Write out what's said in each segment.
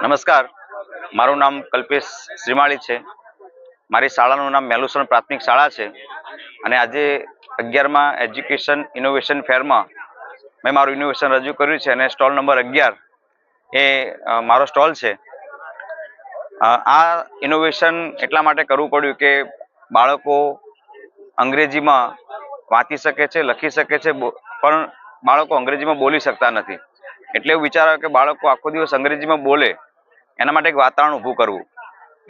નમસ્કાર, મારું નામ કલ્પેશ શ્રીમાળી છે। મારી શાળાનું નામ મેલુસણ પ્રાથમિક શાળા છે અને આજે 11મા એજ્યુકેશન ઇનોવેશન ફેરમાં મેં મારું ઇનોવેશન રજૂ કર્યું છે અને સ્ટોલ નંબર 11 એ મારો સ્ટોલ છે। આ ઇનોવેશન એટલા માટે કરવું પડ્યું કે બાળકો અંગ્રેજીમાં વાંચી શકે છે, લખી શકે છે, પણ બાળકો અંગ્રેજીમાં બોલી શકતા નથી। એટલે એવું વિચાર્યું કે બાળકો આખો દિવસ અંગ્રેજીમાં બોલે એના માટે એક વાતાવરણ ઊભું કરવું।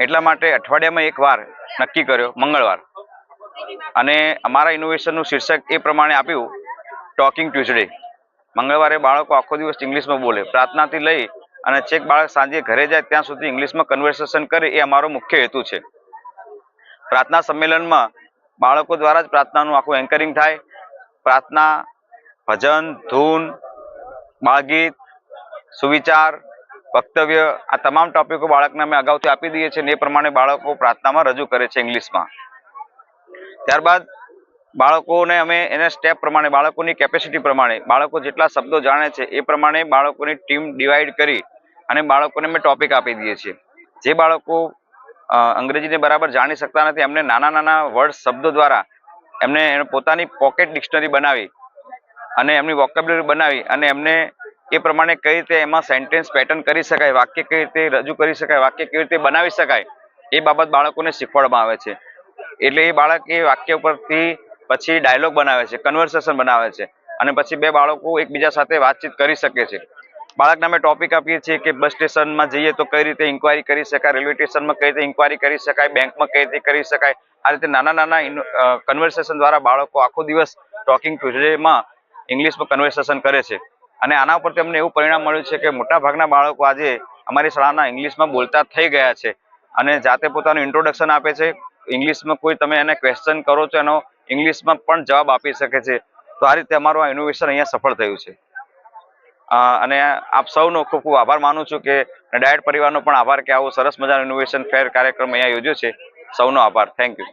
એટલા માટે અઠવાડિયામાં એક વાર નક્કી કર્યો, મંગળવાર, અને અમારા ઇનોવેશનનું શીર્ષક એ પ્રમાણે આપ્યું, ટોકિંગ ટ્યુઝડે। મંગળવારે બાળકો આખો દિવસ ઇંગ્લિશમાં બોલે, પ્રાર્થનાથી લઈ અને છેક બાળક સાંજે ઘરે જાય ત્યાં સુધી ઇંગ્લિશમાં કન્વર્સેશન કરે, એ અમારો મુખ્ય હેતુ છે। પ્રાર્થના સંમેલનમાં બાળકો દ્વારા જ પ્રાર્થનાનું આખું એન્કરિંગ થાય। પ્રાર્થના, ભજન, ધૂન, બાળગીત, સુવિચાર, વક્તવ્ય, આ તમામ ટોપિકો બાળકને અમે અગાઉથી આપી દઈએ છીએ અને એ પ્રમાણે બાળકો પ્રાર્થનામાં રજૂ કરે છે ઇંગ્લિશમાં। ત્યારબાદ બાળકોને અમે એને સ્ટેપ પ્રમાણે, બાળકોની કેપેસિટી પ્રમાણે, બાળકો જેટલા શબ્દો જાણે છે એ પ્રમાણે બાળકોની ટીમ ડિવાઈડ કરી અને બાળકોને અમે ટોપિક આપી દઈએ છીએ। જે બાળકો અંગ્રેજીને બરાબર જાણી શકતા નથી એમને નાના નાના વર્ડ શબ્દો દ્વારા એમને પોતાની પોકેટ ડિક્શનરી બનાવી અને એમની વોકેબ્યુલરી બનાવી અને એમને એ પ્રમાણે કઈ રીતે એમાં સેન્ટેન્સ પેટર્ન કરી શકાય, વાક્ય કઈ રીતે રજૂ કરી શકાય, વાક્ય કેવી રીતે બનાવી શકાય, એ બાબત બાળકોને શીખવાડવામાં આવે છે। એટલે એ બાળક એ વાક્ય ઉપરથી પછી ડાયલોગ બનાવે છે, કન્વર્સેશન બનાવે છે અને પછી બે બાળકો એકબીજા સાથે વાતચીત કરી શકે છે। બાળકને અમે ટોપિક આપીએ છીએ કે બસ સ્ટેશનમાં જઈએ તો કઈ રીતે ઇન્ક્વાયરી કરી શકાય, રેલવે સ્ટેશનમાં કઈ રીતે ઇન્ક્વાયરી કરી શકાય, બેંકમાં કઈ રીતે કરી શકાય। આ રીતે નાના નાના કન્વર્સેશન દ્વારા બાળકો આખો દિવસ ટોકિંગ ટ્યુઝડેમાં ઇંગ્લિશમાં કન્વર્સેશન કરે છે અને આના પરથી અમને એવું પરિણામ મળ્યું છે કે મોટાભાગના બાળકો આજે અમારી શાળાના ઇંગ્લિશમાં બોલતા થઈ ગયા છે અને જાતે પોતાનું ઇન્ટ્રોડક્શન આપે છે। ઇંગ્લિશમાં કોઈ તમે એને ક્વેશ્ચન કરો છો એનો ઇંગ્લિશમાં પણ જવાબ આપી શકે છે। તો આ રીતે અમારું આ ઇનોવેશન અહીંયા સફળ થયું છે અને આપ સૌનો ખૂબ ખૂબ આભાર માનું છું કે ડાયટ પરિવારનો પણ આભાર કે આવો સરસ મજાનો ઇનોવેશન ફેર કાર્યક્રમ અહીંયા યોજ્યો છે। સૌનો આભાર, થેન્ક યુ।